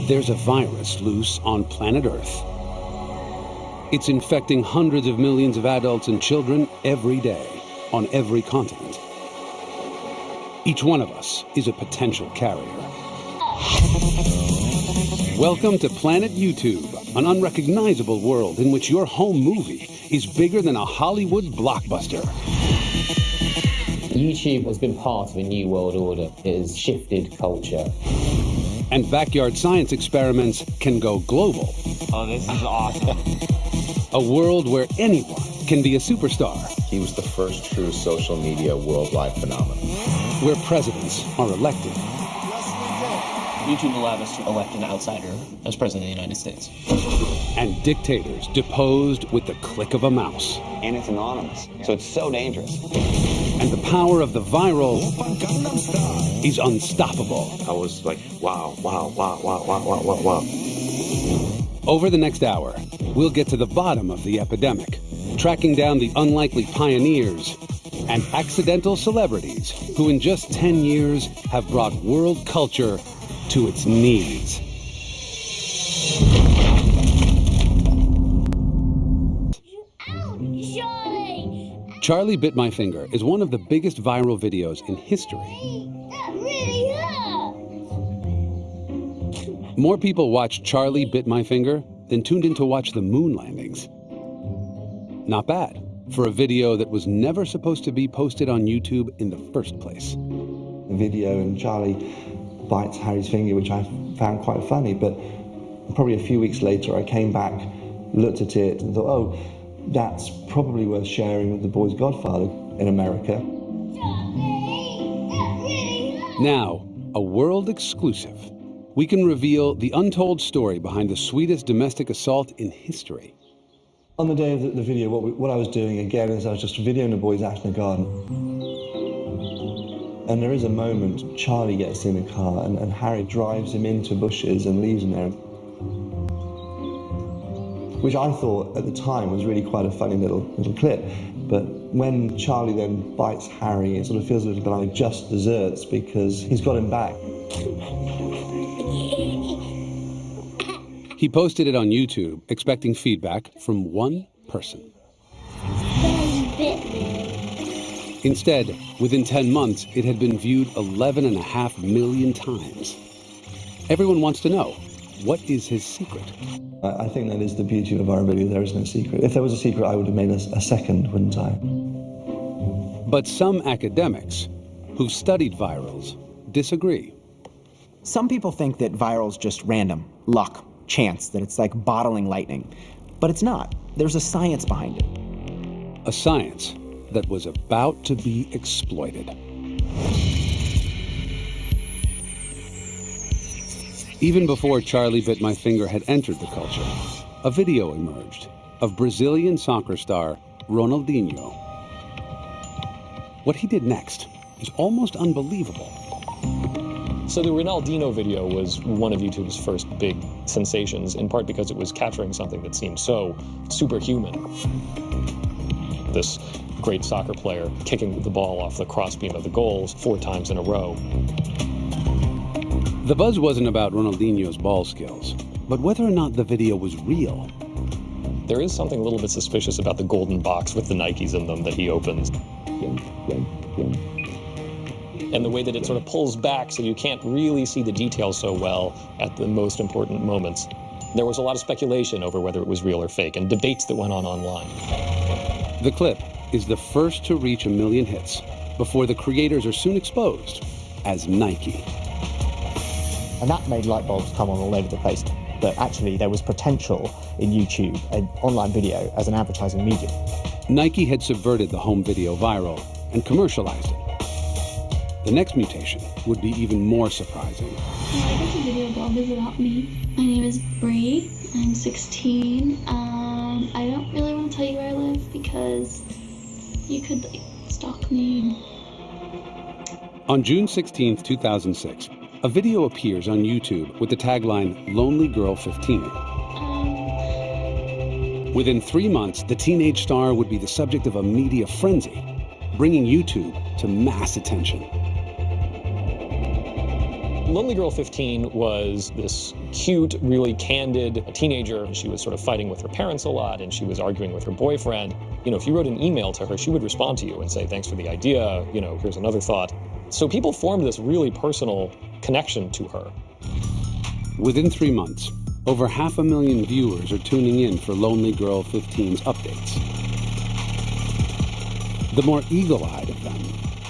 There's a virus loose on planet Earth. It's infecting hundreds of millions of adults and children every day on every continent. Each one of us is a potential carrier. Welcome to Planet YouTube, an unrecognizable world in which your home movie is bigger than a Hollywood blockbuster. YouTube has been part of a new world order. It has shifted culture. And backyard science experiments can go global. Oh, this is awesome. A world where anyone can be a superstar. He was the first true social media worldwide phenomenon. Where presidents are elected. YouTube allowed us to elect an outsider as president of the United States. And dictators deposed with the click of a mouse. And it's anonymous, so it's so dangerous. And the power of the viral is unstoppable. I was like, wow, wow, wow, wow, wow, wow, wow, wow. Over the next hour, we'll get to the bottom of the epidemic, tracking down the unlikely pioneers and accidental celebrities who in just 10 years have brought world culture to its knees. Charlie Bit My Finger is one of the biggest viral videos in history. That really hurt. More people watched Charlie Bit My Finger than tuned in to watch the moon landings. Not bad for a video that was never supposed to be posted on YouTube in the first place. The video and Charlie bites Harry's finger, which I found quite funny, but probably a few weeks later I came back, looked at it and thought, oh, that's probably worth sharing with the boy's godfather in America. Now, a world exclusive. We can reveal the untold story behind the sweetest domestic assault in history. On the day of the video, what I was doing again is I was just videoing the boys out in the garden. And there is a moment, Charlie gets in the car and Harry drives him into bushes and leaves him there. Which I thought at the time was really quite a funny little clip. But when Charlie then bites Harry, it sort of feels a little bit like just desserts because he's got him back. He posted it on YouTube, expecting feedback from one person. Instead, within 10 months, it had been viewed 11.5 million times. Everyone wants to know, what is his secret? I think that is the beauty of our video. There is no secret. If there was a secret, I would have made a second, wouldn't I? But some academics who've studied virals disagree. Some people think that viral's just random, luck, chance, that it's like bottling lightning. But it's not. There's a science behind it. A science that was about to be exploited. Even before Charlie Bit My Finger had entered the culture, a video emerged of Brazilian soccer star Ronaldinho. What he did next is almost unbelievable. So the Ronaldinho video was one of YouTube's first big sensations, in part because it was capturing something that seemed so superhuman. This great soccer player kicking the ball off the crossbeam of the goals 4 times in a row. The buzz wasn't about Ronaldinho's ball skills, but whether or not the video was real. There is something a little bit suspicious about the golden box with the Nikes in them that he opens. And the way that it sort of pulls back so you can't really see the details so well at the most important moments. There was a lot of speculation over whether it was real or fake, and debates that went on online. The clip is the first to reach 1 million hits before the creators are soon exposed as Nike. And that made light bulbs come on all over the place. That actually there was potential in YouTube, an online video, as an advertising medium. Nike had subverted the home video viral and commercialized it. The next mutation would be even more surprising. My video blog is about me. My name is Bree. I'm 16. I don't really want to tell you where I live because you could stalk me. On June 16th, 2006, a video appears on YouTube with the tagline, Lonely Girl 15. Within 3 months, the teenage star would be the subject of a media frenzy, bringing YouTube to mass attention. Lonely Girl 15 was this cute, really candid teenager. She was sort of fighting with her parents a lot, and she was arguing with her boyfriend. You know, if you wrote an email to her, she would respond to you and say, thanks for the idea, you know, here's another thought. So people formed this really personal connection to her. Within 3 months, over 500,000 viewers are tuning in for Lonely Girl 15's updates. The more eagle-eyed of them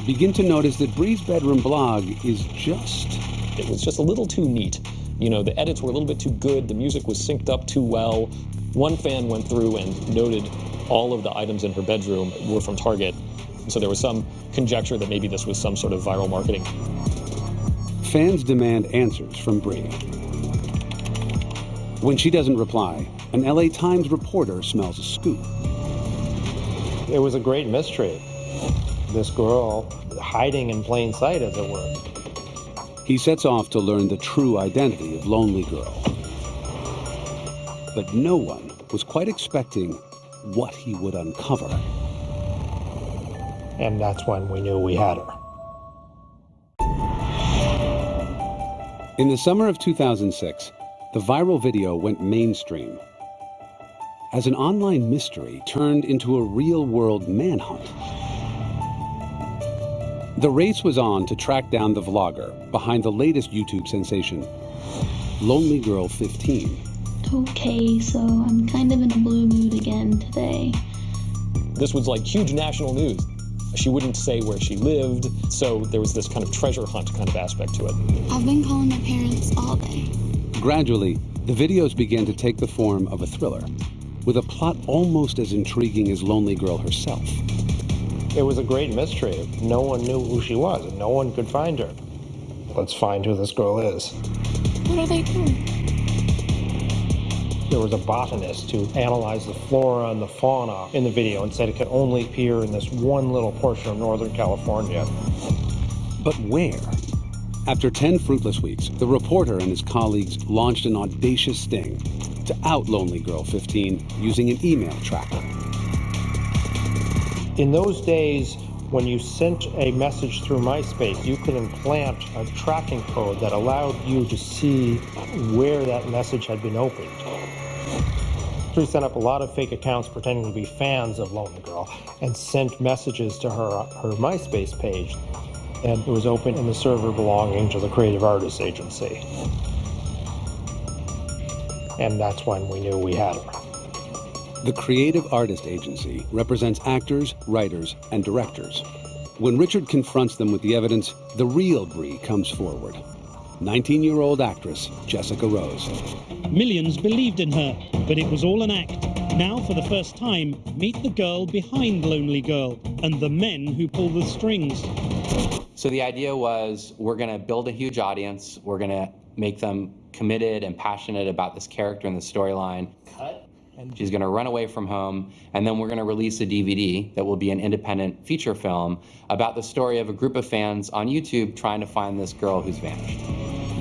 begin to notice that Bree's bedroom blog is It was just a little too neat. You know, the edits were a little bit too good, the music was synced up too well. One fan went through and noted all of the items in her bedroom were from Target. So there was some conjecture that maybe this was some sort of viral marketing. Fans demand answers from Bree. When she doesn't reply, an LA Times reporter smells a scoop. It was a great mystery. This girl hiding in plain sight, as it were. He sets off to learn the true identity of Lonely Girl. But no one was quite expecting what he would uncover. And that's when we knew we had her. In the summer of 2006, the viral video went mainstream as an online mystery turned into a real-world manhunt. The race was on to track down the vlogger behind the latest YouTube sensation, Lonely Girl 15. Okay, so I'm kind of in a blue mood again today. This was like huge national news. She wouldn't say where she lived, so there was this kind of treasure hunt kind of aspect to it. I've been calling my parents all day. Gradually, the videos began to take the form of a thriller, with a plot almost as intriguing as Lonely Girl herself. It was a great mystery. No one knew who she was, and no one could find her. Let's find who this girl is. What are they doing? There was a botanist who analyzed the flora and the fauna in the video and said it could only appear in this one little portion of Northern California. But where? After 10 fruitless weeks, the reporter and his colleagues launched an audacious sting to out Lonely Girl 15 using an email tracker. In those days, when you sent a message through MySpace, you could implant a tracking code that allowed you to see where that message had been opened. We set up a lot of fake accounts pretending to be fans of Lonely Girl and sent messages to her MySpace page. And it was open in the server belonging to the Creative Artists Agency. And that's when we knew we had her. The Creative Artist Agency represents actors, writers, and directors. When Richard confronts them with the evidence, the real Bree comes forward. 19-year-old actress Jessica Rose. Millions believed in her, but it was all an act. Now, for the first time, meet the girl behind Lonely Girl and the men who pull the strings. So the idea was, we're going to build a huge audience. We're going to make them committed and passionate about this character and the storyline. She's going to run away from home, and then we're going to release a DVD that will be an independent feature film about the story of a group of fans on YouTube trying to find this girl who's vanished.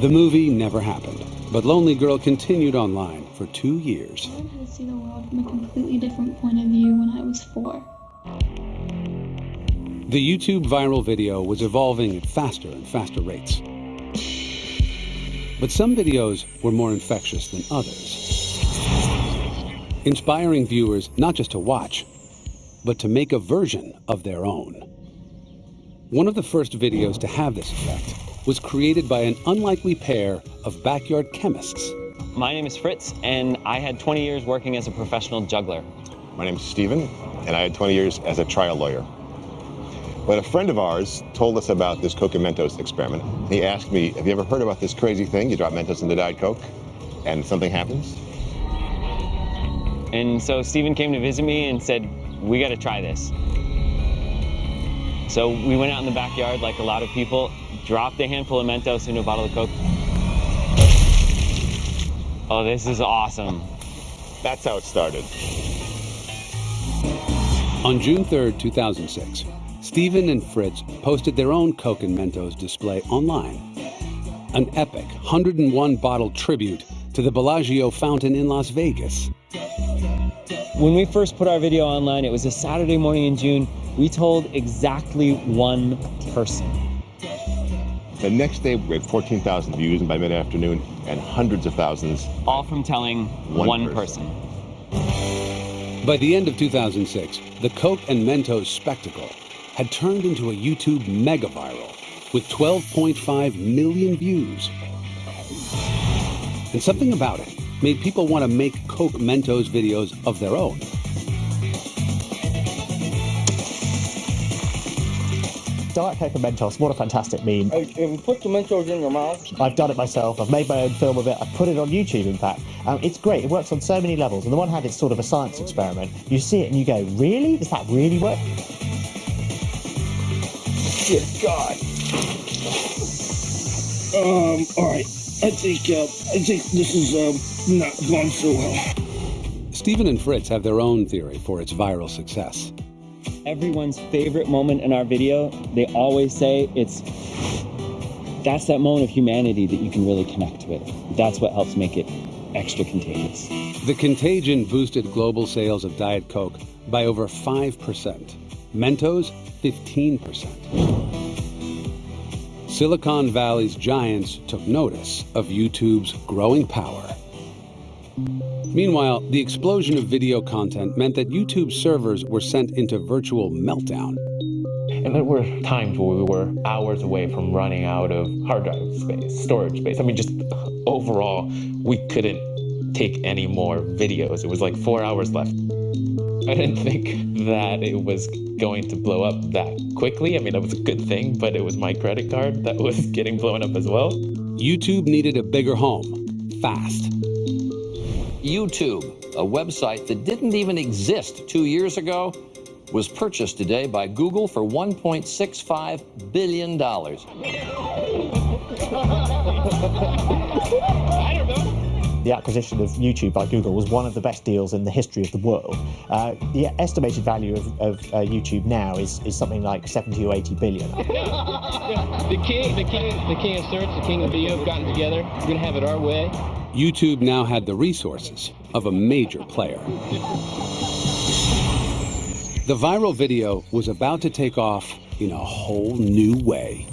The movie never happened, but Lonely Girl continued online for 2 years. I learned how to see the world from a completely different point of view when I was 4. The YouTube viral video was evolving at faster and faster rates. But some videos were more infectious than others, inspiring viewers not just to watch, but to make a version of their own. One of the first videos to have this effect was created by an unlikely pair of backyard chemists. My name is Fritz, and I had 20 years working as a professional juggler. My name is Steven, and I had 20 years as a trial lawyer. When a friend of ours told us about this Coke and Mentos experiment, he asked me, have you ever heard about this crazy thing? You drop Mentos into Diet Coke, and something happens? And so Steven came to visit me and said, we got to try this. So we went out in the backyard like a lot of people, dropped a handful of Mentos into a bottle of Coke. Oh, this is awesome. That's how it started. On June 3rd, 2006, Steven and Fritz posted their own Coke and Mentos display online. An epic 101-bottle tribute to the Bellagio fountain in Las Vegas. When we first put our video online, it was a Saturday morning in June. We told exactly one person. The next day, we had 14,000 views, and by mid-afternoon, and hundreds of thousands. All from telling one person. By the end of 2006, the Coke and Mentos spectacle had turned into a YouTube mega viral with 12.5 million views. And something about it made people want to make Coke Mentos videos of their own. Diet Coke and Mentos, what a fantastic meme. Have you put the Mentos in your mouth? I've done it myself. I've made my own film of it. I've put it on YouTube, in fact. It's great. It works on so many levels. On the one hand, it's sort of a science experiment. You see it and you go, really? Does that really work? Dear God. All right. I think this is not going so well. Stephen and Fritz have their own theory for its viral success. Everyone's favorite moment in our video, they always say that's that moment of humanity that you can really connect with. That's what helps make it extra contagious. The contagion boosted global sales of Diet Coke by over 5%. Mentos, 15%. Silicon Valley's giants took notice of YouTube's growing power. Meanwhile, the explosion of video content meant that YouTube servers were sent into virtual meltdown. And there were times where we were hours away from running out of hard drive space, storage space. I mean, just overall, we couldn't take any more videos. It was like 4 hours left. I didn't think that it was going to blow up that quickly. I mean, that was a good thing, but it was my credit card that was getting blown up as well. YouTube needed a bigger home, fast. YouTube, a website that didn't even exist 2 years ago, was purchased today by Google for $1.65 billion. The acquisition of YouTube by Google was one of the best deals in the history of the world. The estimated value of YouTube now is something like 70 or 80 billion. The king of search, the king of video have gotten together. We're going to have it our way. YouTube now had the resources of a major player. The viral video was about to take off in a whole new way.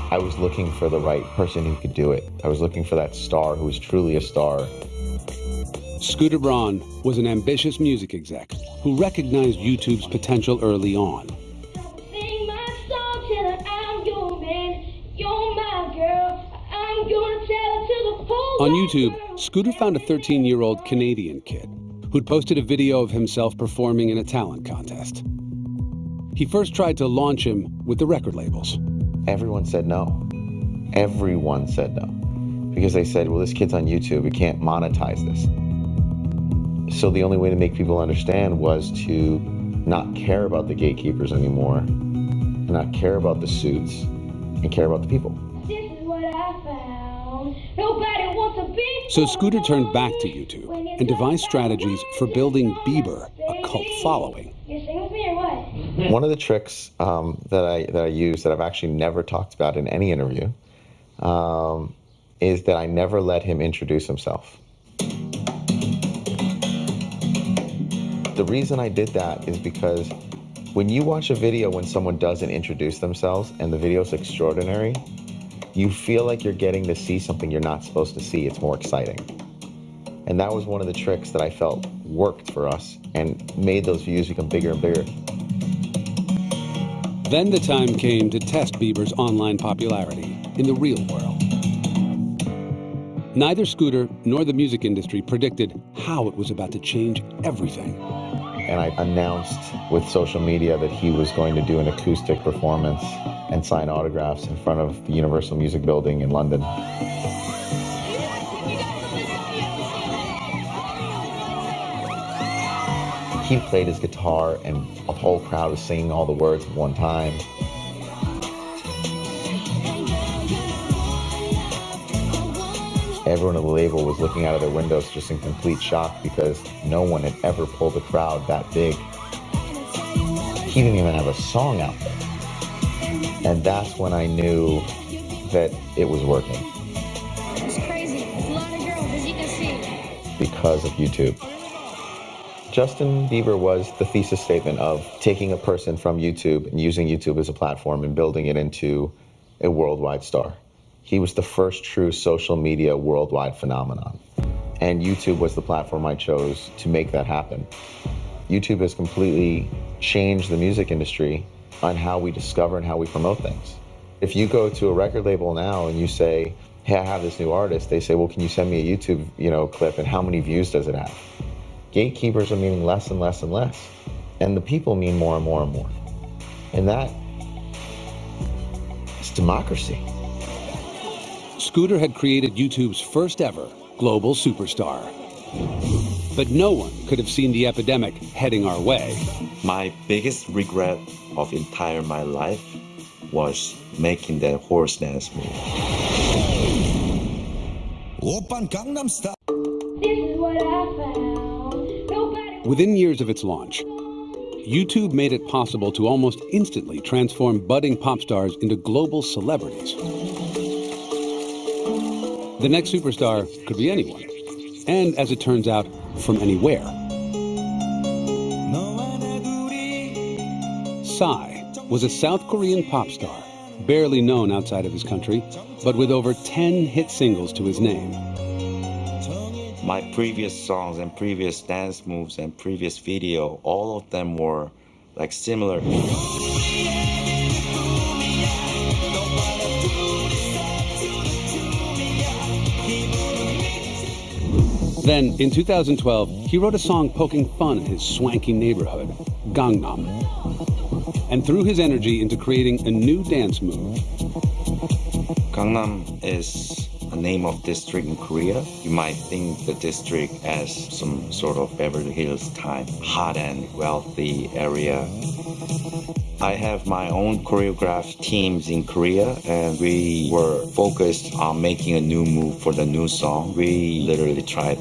I was looking for the right person who could do it. I was looking for that star who was truly a star. Scooter Braun was an ambitious music exec who recognized YouTube's potential early on. On YouTube, Scooter found a 13-year-old Canadian kid who'd posted a video of himself performing in a talent contest. He first tried to launch him with the record labels. Everyone said no. Everyone said no. Because they said, well, this kid's on YouTube, we can't monetize this. So the only way to make people understand was to not care about the gatekeepers anymore, and not care about the suits, and care about the people. This is what I found. Nobody wants to be. So Scooter turned back to YouTube and devised strategies for building Bieber a cult following. You're singing with me or what? One of the tricks that I use that I've actually never talked about in any interview is that I never let him introduce himself. The reason I did that is because when you watch a video when someone doesn't introduce themselves and the video's extraordinary, you feel like you're getting to see something you're not supposed to see. It's more exciting. And that was one of the tricks that I felt worked for us and made those views become bigger and bigger. Then the time came to test Bieber's online popularity in the real world. Neither Scooter nor the music industry predicted how it was about to change everything. And I announced with social media that he was going to do an acoustic performance and sign autographs in front of the Universal Music Building in London. He played his guitar and a whole crowd was singing all the words at one time. Everyone at the label was looking out of their windows just in complete shock because no one had ever pulled a crowd that big. He didn't even have a song out there. And that's when I knew that it was working. It's crazy. It's a lot of girls, as you can see. Because of YouTube. Justin Bieber was the thesis statement of taking a person from YouTube and using YouTube as a platform and building it into a worldwide star. He was the first true social media worldwide phenomenon. And YouTube was the platform I chose to make that happen. YouTube has completely changed the music industry on how we discover and how we promote things. If you go to a record label now and you say, hey, I have this new artist, they say, well, can you send me a YouTube, clip, and how many views does it have? Gatekeepers are meaning less and less and less. And the people mean more and more and more. And that is democracy. Scooter had created YouTube's first ever global superstar. But no one could have seen the epidemic heading our way. My biggest regret of entire my life was making that horse dance move. Oppan Gangnam Style. This is what I found. Within years of its launch, YouTube made it possible to almost instantly transform budding pop stars into global celebrities. The next superstar could be anyone, and as it turns out, from anywhere. Psy was a South Korean pop star, barely known outside of his country, but with over 10 hit singles to his name. My previous songs and previous dance moves and previous video, all of them were like similar. Then, in 2012, he wrote a song poking fun at his swanky neighborhood, Gangnam, and threw his energy into creating a new dance move. Gangnam is a name of district in Korea. You might think the district as some sort of Beverly Hills type, hot and wealthy area. I have my own choreographed teams in Korea, and we were focused on making a new move for the new song. We literally tried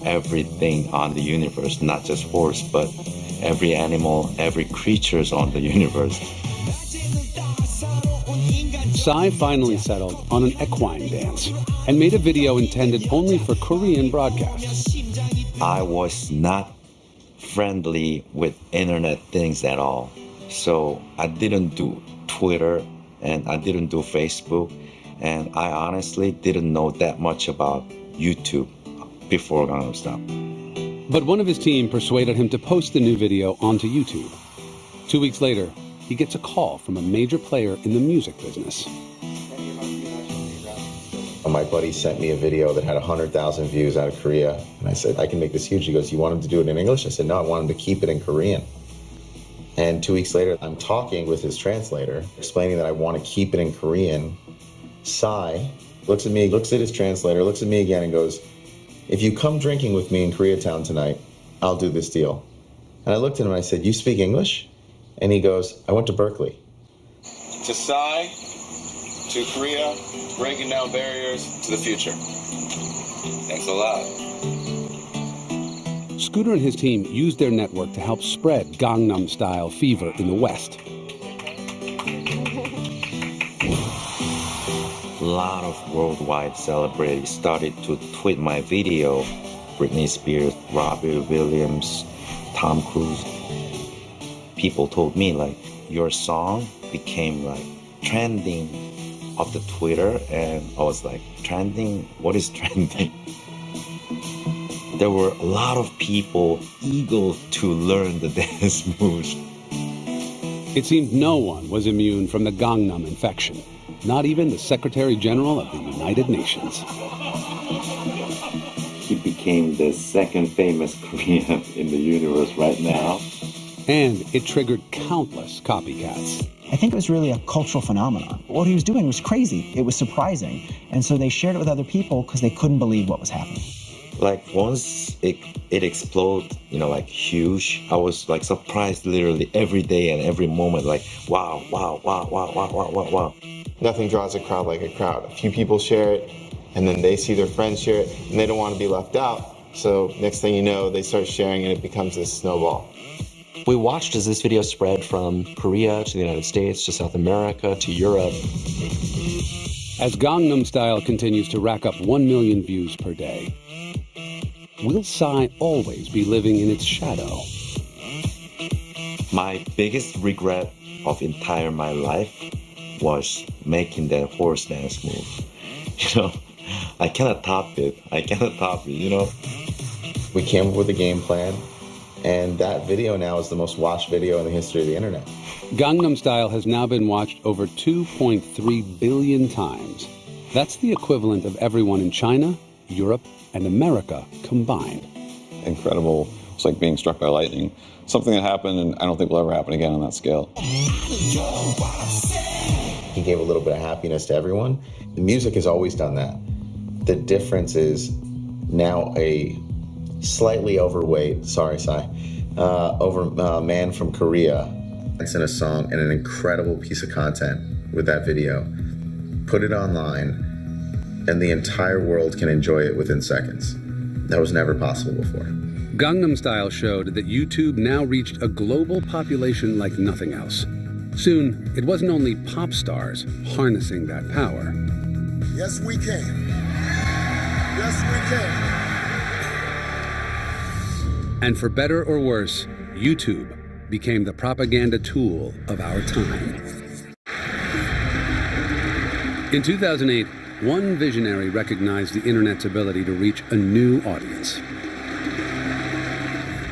everything on the universe, not just horse, but every animal, every creatures on the universe. Psy finally settled on an equine dance and made a video intended only for Korean broadcasts. I was not friendly with internet things at all. So I didn't do Twitter and I didn't do Facebook, and I honestly didn't know that much about YouTube before Gangnam Style. But one of his team persuaded him to post the new video onto YouTube. 2 weeks later, he gets a call from a major player in the music business. My buddy sent me a video that had 100,000 views out of Korea, and I said, I can make this huge. He goes, you want him to do it in English? I said, no, I want him to keep it in Korean. And 2 weeks later, I'm talking with his translator, explaining that I want to keep it in Korean. Psy looks at me, looks at his translator, looks at me again and goes, if you come drinking with me in Koreatown tonight, I'll do this deal. And I looked at him and I said, you speak English? And he goes, I went to Berkeley. To Psy, to Korea, breaking down barriers to the future. Thanks a lot. Scooter and his team used their network to help spread Gangnam Style fever in the West. A lot of worldwide celebrities started to tweet my video. Britney Spears, Robbie Williams, Tom Cruise. People told me, like, your song became like trending of the Twitter, and I was like, trending? What is trending? There were a lot of people eager to learn the dance moves. It seemed no one was immune from the Gangnam infection, not even the Secretary General of the United Nations. He became the second famous Korean in the universe right now. And it triggered countless copycats. I think it was really a cultural phenomenon. What he was doing was crazy. It was surprising. And so they shared it with other people because they couldn't believe what was happening. Like once it exploded, like huge, I was like surprised literally every day and every moment, like, wow, wow, wow, wow, wow, wow, wow, wow. Nothing draws a crowd like a crowd. A few people share it, and then they see their friends share it, and they don't want to be left out. So next thing you know, they start sharing and it becomes this snowball. We watched as this video spread from Korea to the United States, to South America, to Europe. As Gangnam Style continues to rack up 1 million views per day, will Psy always be living in its shadow? My biggest regret of entire my life was making that horse dance move. You know, I cannot top it. You know. We came up with a game plan, and that video now is the most watched video in the history of the internet. Gangnam Style has now been watched over 2.3 billion times. That's the equivalent of everyone in China, Europe, and America combined. Incredible. It's like being struck by lightning. Something that happened, and I don't think will ever happen again on that scale. He gave a little bit of happiness to everyone. The music has always done that. The difference is now a slightly overweight, sorry, Psy, man from Korea. It's in a song and an incredible piece of content with that video. Put it online, and the entire world can enjoy it within seconds. That was never possible before. Gangnam Style showed that YouTube now reached a global population like nothing else. Soon, it wasn't only pop stars harnessing that power. Yes, we can. Yes, we can. And for better or worse, YouTube became the propaganda tool of our time. In 2008, one visionary recognized the internet's ability to reach a new audience.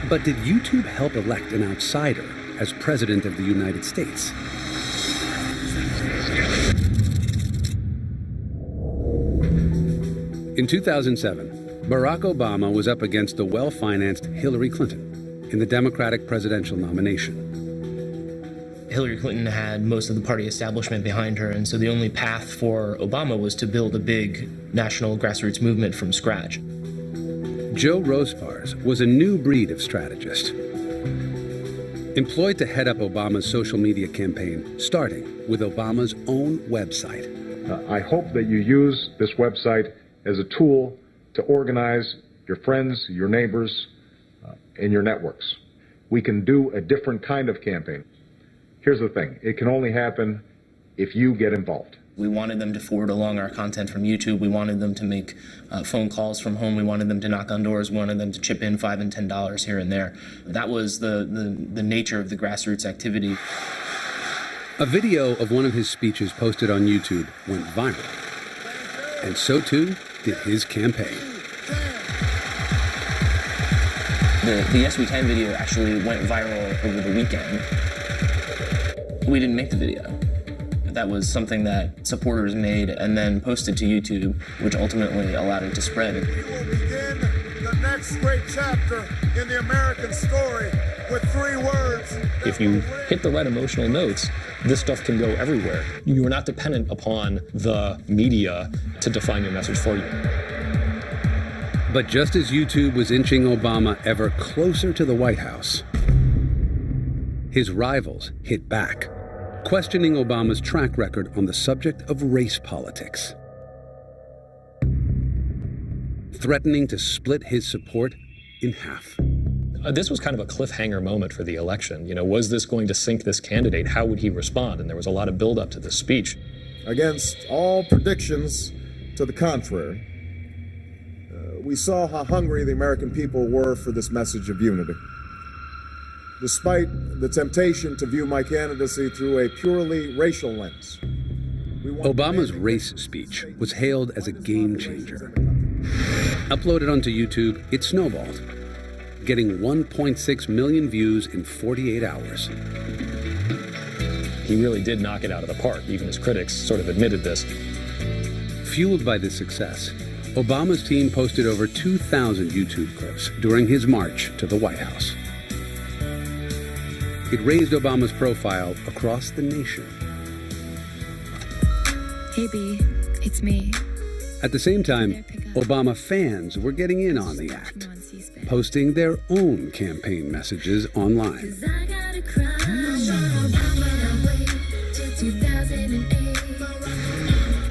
But did YouTube help elect an outsider as President of the United States? In 2007, Barack Obama was up against the well-financed Hillary Clinton in the Democratic presidential nomination. Hillary Clinton had most of the party establishment behind her, and so the only path for Obama was to build a big national grassroots movement from scratch. Joe Rospars was a new breed of strategist, employed to head up Obama's social media campaign, starting with Obama's own website. I hope that you use this website as a tool to organize your friends, your neighbors, and your networks. We can do a different kind of campaign. Here's the thing, it can only happen if you get involved. We wanted them to forward along our content from YouTube. We wanted them to make phone calls from home. We wanted them to knock on doors. We wanted them to chip in $5 and $10 here and there. That was the nature of the grassroots activity. A video of one of his speeches posted on YouTube went viral. And so too did his campaign. The Yes We Can video actually went viral over the weekend. We didn't make the video. That was something that supporters made and then posted to YouTube, which ultimately allowed it to spread. We will begin the next great chapter in the American story with 3 words. If you hit the right emotional notes, this stuff can go everywhere. You are not dependent upon the media to define your message for you. But just as YouTube was inching Obama ever closer to the White House, his rivals hit back, questioning Obama's track record on the subject of race politics, threatening to split his support in half. This was kind of a cliffhanger moment for the election. You know, was this going to sink this candidate? How would he respond? And there was a lot of buildup to this speech. Against all predictions to the contrary, we saw how hungry the American people were for this message of unity. Despite the temptation to view my candidacy through a purely racial lens. Obama's race speech was hailed as a game changer. Uploaded onto YouTube, it snowballed, getting 1.6 million views in 48 hours. He really did knock it out of the park. Even his critics sort of admitted this. Fueled by this success, Obama's team posted over 2,000 YouTube clips during his march to the White House. It raised Obama's profile across the nation. Hey B, it's me. At the same time, Obama fans were getting in on the act, posting their own campaign messages online.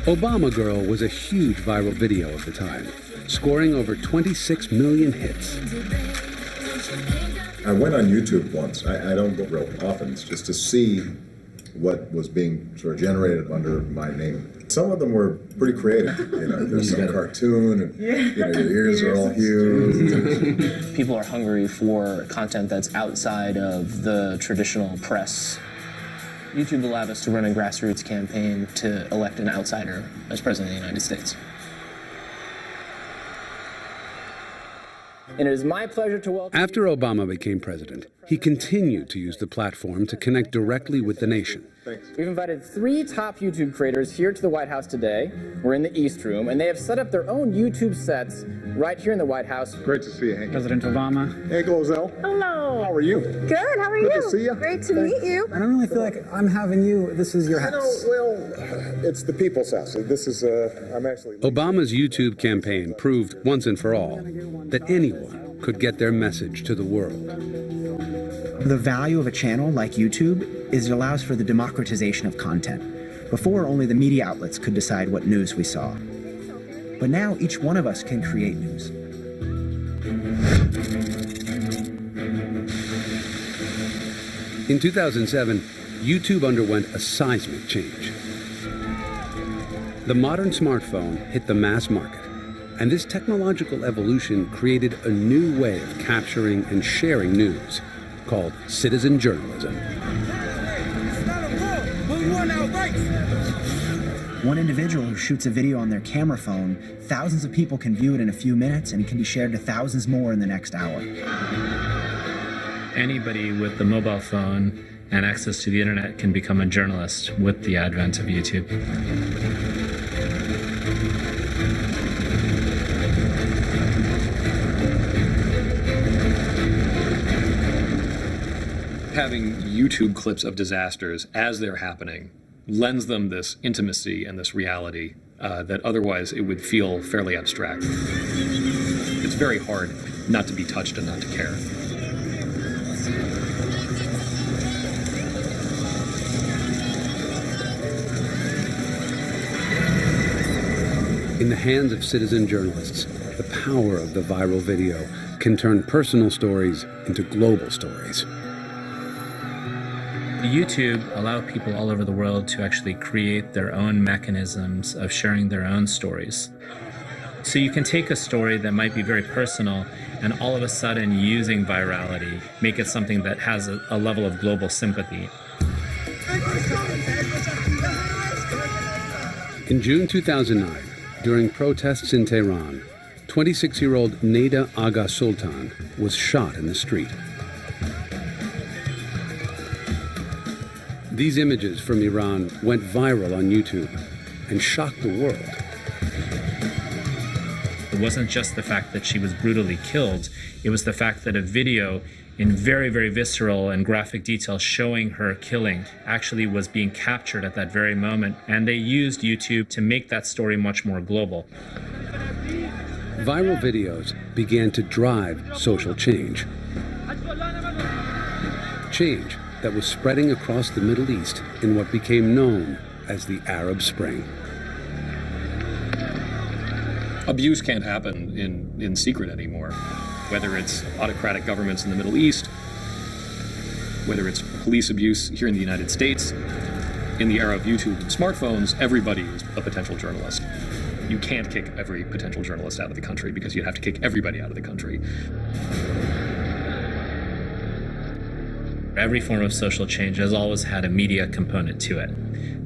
Obama Girl was a huge viral video of the time, scoring over 26 million hits. I went on YouTube once. I don't go real often, just to see what was being sort of generated under my name. Some of them were pretty creative. There's some cartoon, and your ears are all huge. People are hungry for content that's outside of the traditional press. YouTube allowed us to run a grassroots campaign to elect an outsider as president of the United States. And it is my pleasure to welcome... After Obama became president, he continued to use the platform to connect directly with the nation. We've invited 3 top YouTube creators here to the White House today. We're in the East Room, and they have set up their own YouTube sets right here in the White House. Great to see you, Hank. President Obama. Hank Lozelle. Hello. How are you? Good, how are you? Good to see you. Great to meet you. I don't really feel like I'm having you. This is your house. It's the people's house. This is, I'm actually... Obama's YouTube campaign proved once and for all that anyone could get their message to the world. The value of a channel like YouTube is it allows for the democratization of content. Before, only the media outlets could decide what news we saw. But now each one of us can create news. In 2007, YouTube underwent a seismic change. The modern smartphone hit the mass market, and this technological evolution created a new way of capturing and sharing news, called citizen journalism. One individual who shoots a video on their camera phone, thousands of people can view it in a few minutes, and it can be shared to thousands more in the next hour. Anybody with a mobile phone and access to the internet can become a journalist with the advent of YouTube. Having YouTube clips of disasters as they're happening lends them this intimacy and this reality that otherwise it would feel fairly abstract. It's very hard not to be touched and not to care. In the hands of citizen journalists, the power of the viral video can turn personal stories into global stories. YouTube allowed people all over the world to actually create their own mechanisms of sharing their own stories. So you can take a story that might be very personal and all of a sudden, using virality, make it something that has a level of global sympathy. In June 2009, during protests in Tehran, 26-year-old Neda Aga Sultan was shot in the street. These images from Iran went viral on YouTube and shocked the world. It wasn't just the fact that she was brutally killed, it was the fact that a video in very, very visceral and graphic detail showing her killing actually was being captured at that very moment. And they used YouTube to make that story much more global. Viral videos began to drive social change. Change that was spreading across the Middle East in what became known as the Arab Spring. Abuse can't happen in secret anymore. Whether it's autocratic governments in the Middle East, whether it's police abuse here in the United States, in the era of YouTube and smartphones, everybody is a potential journalist. You can't kick every potential journalist out of the country because you'd have to kick everybody out of the country. Every form of social change has always had a media component to it.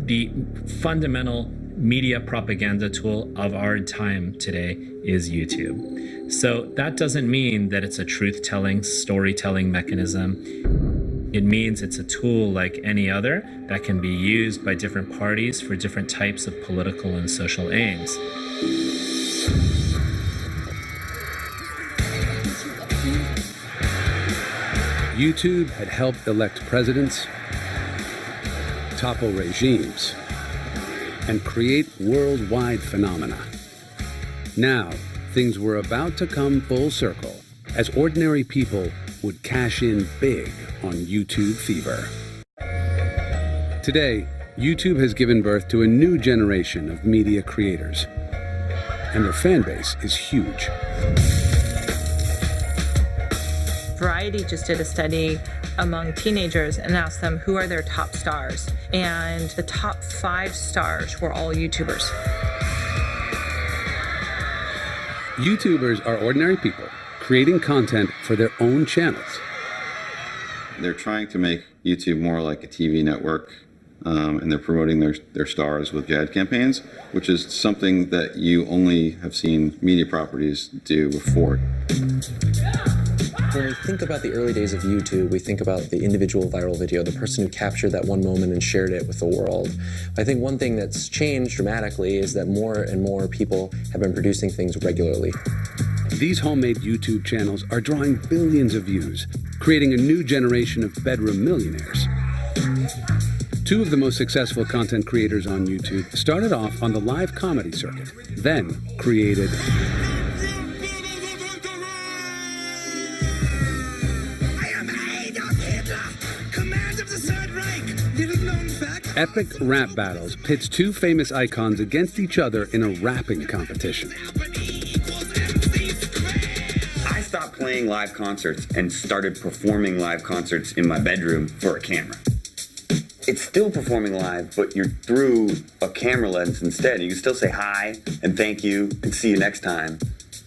The fundamental media propaganda tool of our time today is YouTube. So that doesn't mean that it's a truth-telling, storytelling mechanism. It means it's a tool like any other that can be used by different parties for different types of political and social aims. YouTube had helped elect presidents, topple regimes, and create worldwide phenomena. Now, things were about to come full circle as ordinary people would cash in big on YouTube fever. Today, YouTube has given birth to a new generation of media creators, and their fan base is huge. Variety just did a study among teenagers and asked them who are their top stars. And the top 5 stars were all YouTubers. YouTubers are ordinary people creating content for their own channels. They're trying to make YouTube more like a TV network, and they're promoting their stars with ad campaigns, which is something that you only have seen media properties do before. When we think about the early days of YouTube, we think about the individual viral video, the person who captured that one moment and shared it with the world. I think one thing that's changed dramatically is that more and more people have been producing things regularly. These homemade YouTube channels are drawing billions of views, creating a new generation of bedroom millionaires. 2 of the most successful content creators on YouTube started off on the live comedy circuit, then created epic rap battles. Pits 2 famous icons against each other in a rapping competition. I stopped playing live concerts and started performing live concerts in my bedroom for a camera. It's still performing live, but you're through a camera lens instead. You can still say hi and thank you and see you next time,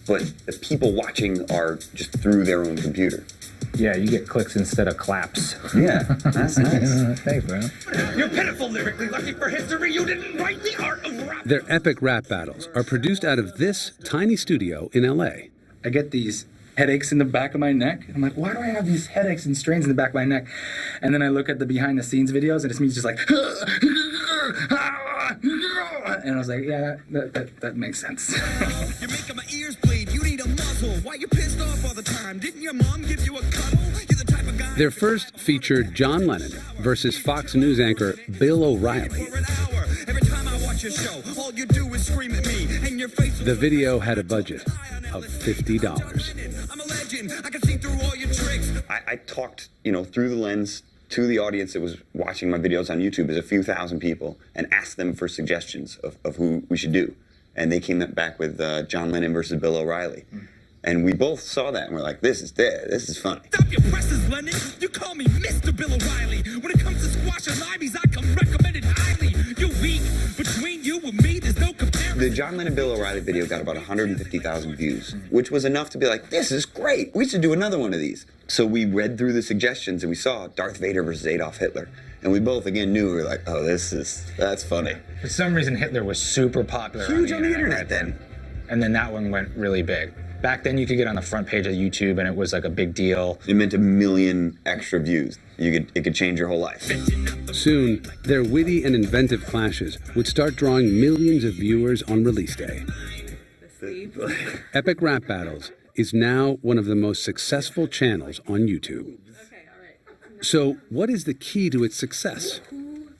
but the people watching are just through their own computer. Yeah, you get clicks instead of claps. Yeah, that's nice. Thanks, bro. You're pitiful lyrically lucky for history. You didn't write the art of rap. Their epic rap battles are produced out of this tiny studio in LA. I get these headaches in the back of my neck. I'm like, why do I have these headaches and strains in the back of my neck? And then I look at the behind the scenes videos and it's me just like, and I was like, yeah, that makes sense. You're making my ears bleed. You need a muzzle. Why you pissed off all the time? Didn't your mom give you a cuddle? You're the type of guy. Their first featured John Lennon versus Fox News anchor Bill O'Reilly. Every time I watch your show, all you do is scream at me, and your face. The video had a budget of $50. I'm a legend. I can see through all your tricks. I talked, through the lens to the audience that was watching my videos on YouTube as a few thousand people and asked them for suggestions of who we should do. And they came back with John Lennon versus Bill O'Reilly. And we both saw that and we're like, this is funny. Stop your presses, Lennon. You call me Mr. Bill O'Reilly. When it comes to squash and limeys, I come recommended highly. You're weak. Between you and me, there's no comparison. The John Lennon Bill O'Reilly video got about 150,000 views, which was enough to be like, this is great. We should do another one of these. So we read through the suggestions and we saw Darth Vader versus Adolf Hitler. And we both, again, knew, we were like, oh, that's funny. For some reason, Hitler was super popular. Huge on the internet then. And then that one went really big. Back then, you could get on the front page of YouTube, and it was like a big deal. It meant 1 million extra views. It could change your whole life. Soon, their witty and inventive clashes would start drawing millions of viewers on release day. Epic Rap Battles is now one of the most successful channels on YouTube. So, what is the key to its success?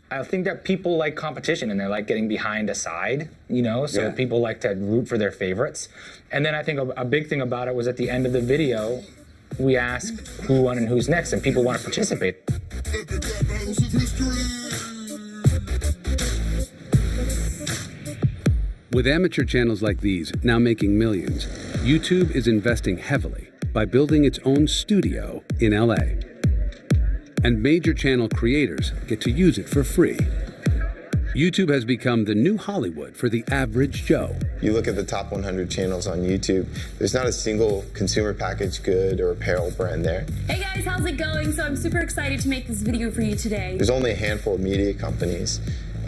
I think that people like competition and they like getting behind a side, so people like to root for their favorites. And then I think a big thing about it was at the end of the video, we asked who won and who's next, and people want to participate. With amateur channels like these now making millions, YouTube is investing heavily by building its own studio in LA. And major channel creators get to use it for free. YouTube has become the new Hollywood for the average Joe. You look at the top 100 channels on YouTube, there's not a single consumer packaged good or apparel brand there. Hey guys, how's it going? So I'm super excited to make this video for you today. There's only a handful of media companies,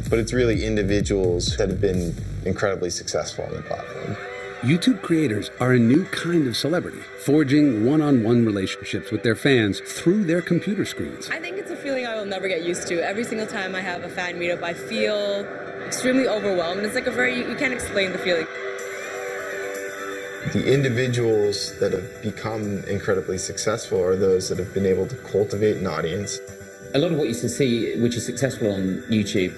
but it's really individuals that have been incredibly successful on the platform. YouTube creators are a new kind of celebrity, forging one-on-one relationships with their fans through their computer screens. I think it's a feeling I will never get used to. Every single time I have a fan meetup, I feel extremely overwhelmed. It's like you can't explain the feeling. The individuals that have become incredibly successful are those that have been able to cultivate an audience. A lot of what you see, which is successful on YouTube,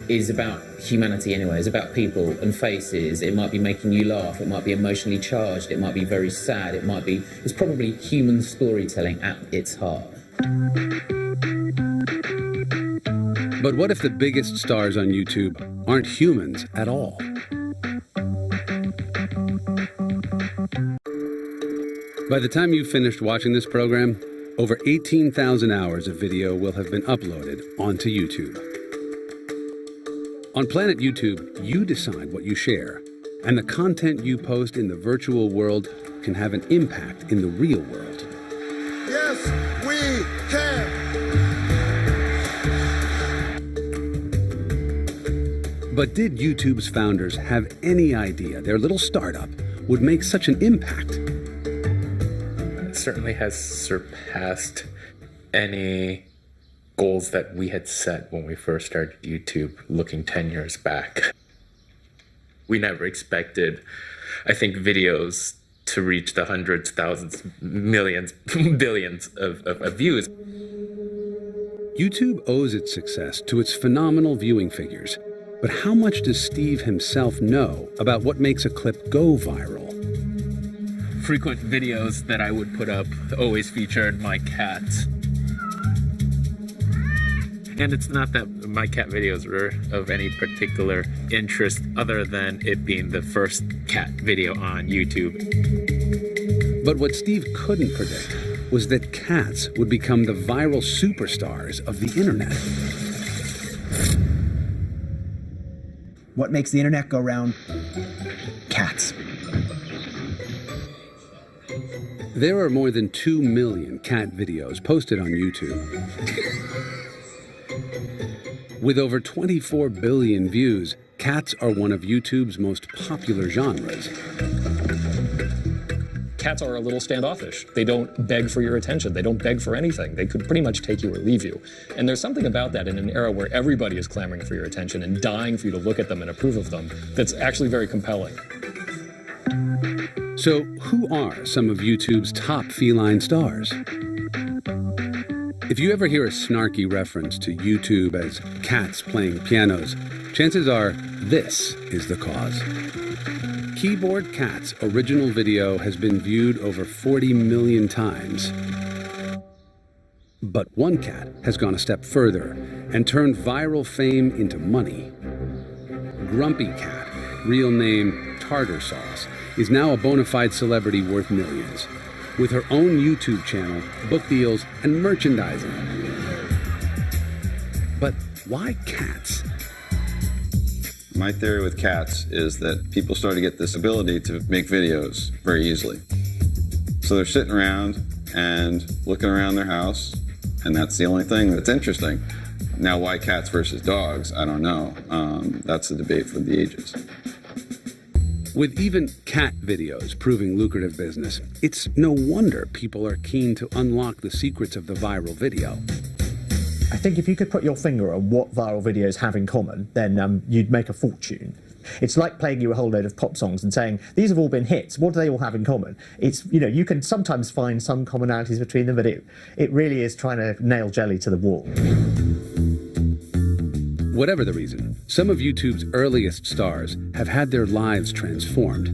is about humanity anyway. It's about people and faces. It might be making you laugh. It might be emotionally charged. It might be very sad. It's probably human storytelling at its heart. But what if the biggest stars on YouTube aren't humans at all? By the time you've finished watching this program, over 18,000 hours of video will have been uploaded onto YouTube. On Planet YouTube, you decide what you share, and the content you post in the virtual world can have an impact in the real world. Yes, we can. But did YouTube's founders have any idea their little startup would make such an impact? It certainly has surpassed any goals that we had set when we first started YouTube, looking 10 years back. We never expected, I think, videos to reach the hundreds, thousands, millions, billions of views. YouTube owes its success to its phenomenal viewing figures. But how much does Steve himself know about what makes a clip go viral? Frequent videos that I would put up always featured my cats. And it's not that my cat videos were of any particular interest other than it being the first cat video on YouTube. But what Steve couldn't predict was that cats would become the viral superstars of the internet. What makes the internet go round? Cats. There are more than 2 million cat videos posted on YouTube. With over 24 billion views, cats are one of YouTube's most popular genres. Cats are a little standoffish. They don't beg for your attention. They don't beg for anything. They could pretty much take you or leave you. And there's something about that in an era where everybody is clamoring for your attention and dying for you to look at them and approve of them that's actually very compelling. So, who are some of YouTube's top feline stars? If you ever hear a snarky reference to YouTube as cats playing pianos, chances are this is the cause. Keyboard Cat's original video has been viewed over 40 million times. But one cat has gone a step further and turned viral fame into money. Grumpy Cat, real name Tartar Sauce, is now a bona fide celebrity worth millions, with her own YouTube channel, book deals, and merchandising. But why cats? My theory with cats is that people start to get this ability to make videos very easily. So they're sitting around and looking around their house, and that's the only thing that's interesting. Now, why cats versus dogs? I don't know. That's a debate for the ages. With even cat videos proving lucrative business, it's no wonder people are keen to unlock the secrets of the viral video. I think if you could put your finger on what viral videos have in common, then you'd make a fortune. It's like playing you a whole load of pop songs and saying, these have all been hits, what do they all have in common? It's, you know, you can sometimes find some commonalities between them, but it really is trying to nail jelly to the wall. Whatever the reason, some of YouTube's earliest stars have had their lives transformed.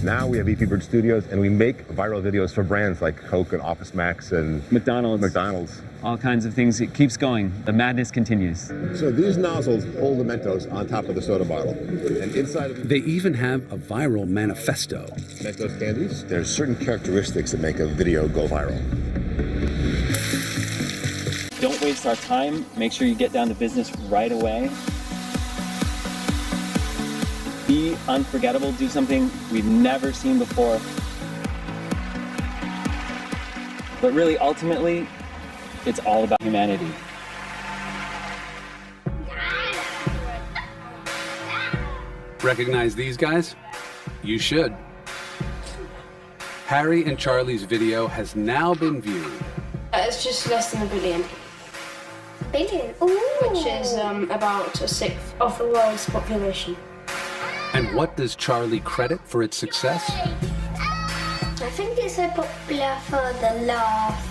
Now we have EP Bird Studios, and we make viral videos for brands like Coke and Office Max and McDonald's. All kinds of things. It keeps going. The madness continues. So these nozzles hold the Mentos on top of the soda bottle. And inside of They even have a viral manifesto. Mentos candies, there's certain characteristics that make a video go viral. Don't waste our time. Make sure you get down to business right away. Be unforgettable. Do something we've never seen before. But really, ultimately, it's all about humanity. Recognize these guys? You should. Harry and Charlie's video has now been viewed. It's just less than 1 billion. Billion? Ooh. Which is about a sixth of the world's population. And what does Charlie credit for its success? I think it's so popular for the laugh.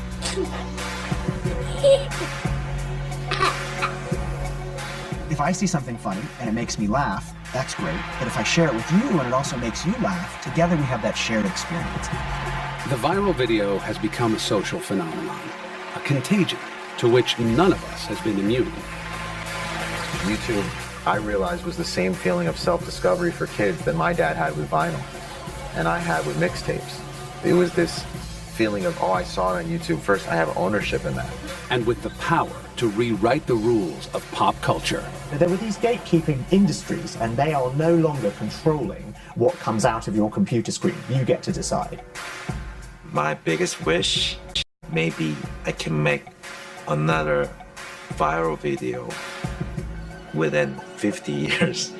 If I see something funny and it makes me laugh, that's great. But if I share it with you and it also makes you laugh, together we have that shared experience. The viral video has become a social phenomenon, a contagion to which none of us has been immune. YouTube, I realized, was the same feeling of self-discovery for kids that my dad had with vinyl and I had with mixtapes. It was this feeling of, oh, I saw it on YouTube first. I have ownership in that. And with the power to rewrite the rules of pop culture. There were these gatekeeping industries, and they are no longer controlling what comes out of your computer screen. You get to decide. My biggest wish, maybe I can make another viral video within 50 years.